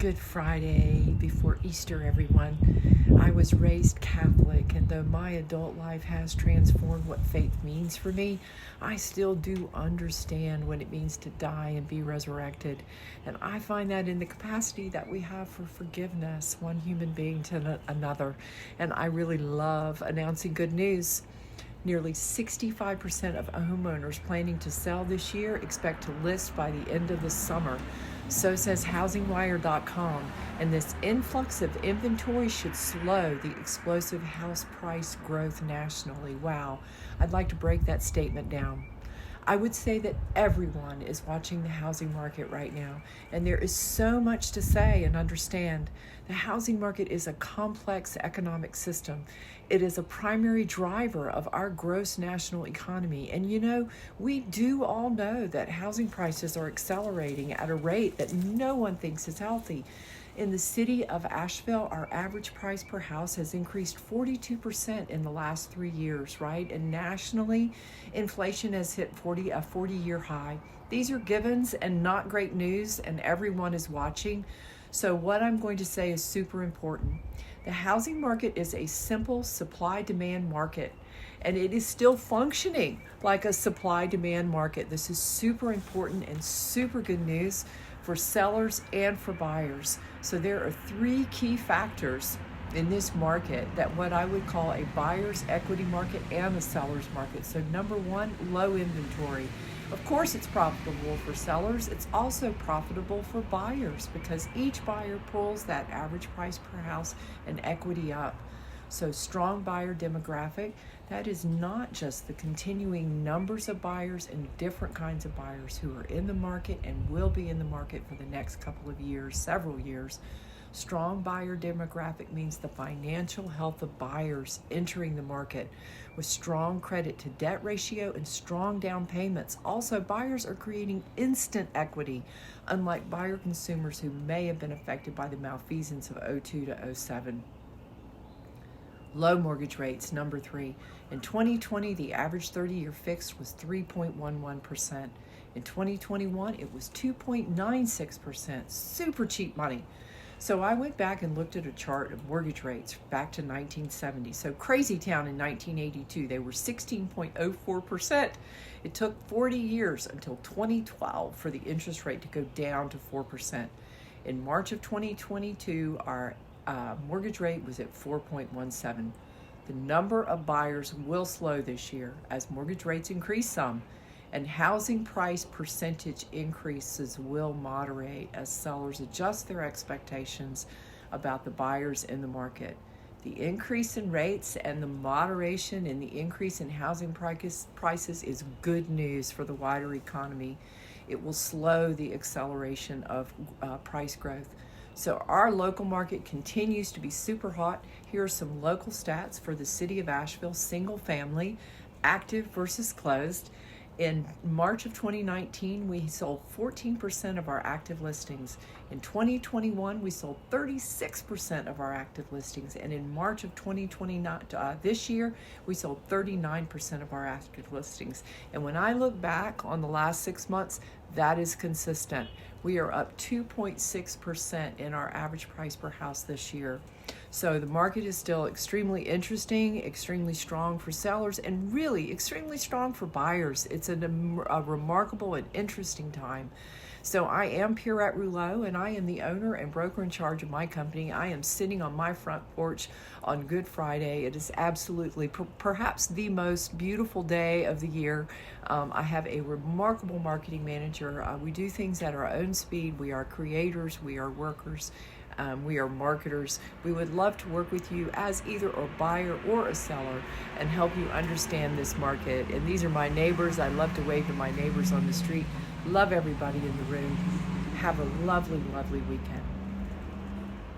Good Friday before Easter, everyone. I was raised Catholic, and though my adult life has transformed what faith means for me, I still do understand what it means to die and be resurrected. And I find that in the capacity that we have for forgiveness, one human being to another. And I really love announcing good news. Nearly 65% of homeowners planning to sell this year expect to list by the end of the summer. So says HousingWire.com, and this influx of inventory should slow the explosive house price growth nationally. Wow, I'd like to break that statement down. I would say that everyone is watching the housing market right now, and there is so much to say and understand. The housing market is a complex economic system. It is a primary driver of our gross national economy. And we do all know that housing prices are accelerating at a rate that no one thinks is healthy. In the city of Asheville, our average price per house has increased 42% in the last 3 years, right? And nationally, inflation has hit a 40-year high. These are givens and not great news, and everyone is watching. So what I'm going to say is super important. The housing market is a simple supply-demand market, and it is still functioning like a supply-demand market. This is super important and super good news for sellers and for buyers. So there are 3 key factors in this market that what I would call a buyer's equity market and a seller's market. So number 1, low inventory. Of course, it's profitable for sellers. It's also profitable for buyers because each buyer pulls that average price per house and equity up. So strong buyer demographic, that is not just the continuing numbers of buyers and different kinds of buyers who are in the market and will be in the market for the next couple of years, several years. Strong buyer demographic means the financial health of buyers entering the market with strong credit to debt ratio and strong down payments. Also, buyers are creating instant equity, unlike buyer consumers who may have been affected by the malfeasance of 2002 to 2007. Low mortgage rates, number 3. In 2020, the average 30-year fixed was 3.11%. In 2021, it was 2.96%. Super cheap money. So I went back and looked at a chart of mortgage rates back to 1970. So Crazy Town in 1982, they were 16.04%. It took 40 years until 2012 for the interest rate to go down to 4%. In March of 2022, our mortgage rate was at 4.17. The number of buyers will slow this year as mortgage rates increase some, and housing price percentage increases will moderate as sellers adjust their expectations about the buyers in the market. The increase in rates and the moderation in the increase in housing prices is good news for the wider economy. It will slow the acceleration of price growth. So our local market continues to be super hot. Here are some local stats for the city of Asheville, single family, active versus closed. In March of 2019, we sold 14% of our active listings. In 2021, we sold 36% of our active listings. And in March of 2029, this year, we sold 39% of our active listings. And when I look back on the last 6 months, that is consistent. We are up 2.6% in our average price per house this year. So the market is still extremely interesting, extremely strong for sellers, and really extremely strong for buyers. It's a remarkable and interesting time. So I am Pierrette Rouleau, and I am the owner and broker in charge of my company. I am sitting on my front porch on Good Friday. It is absolutely perhaps the most beautiful day of the year. I have a remarkable marketing manager. We do things at our own speed. We are creators. We are workers. We are marketers. We would love to work with you as either a buyer or a seller and help you understand this market. And these are my neighbors. I love to wave to my neighbors on the street. Love everybody in the room. Have a lovely, lovely weekend.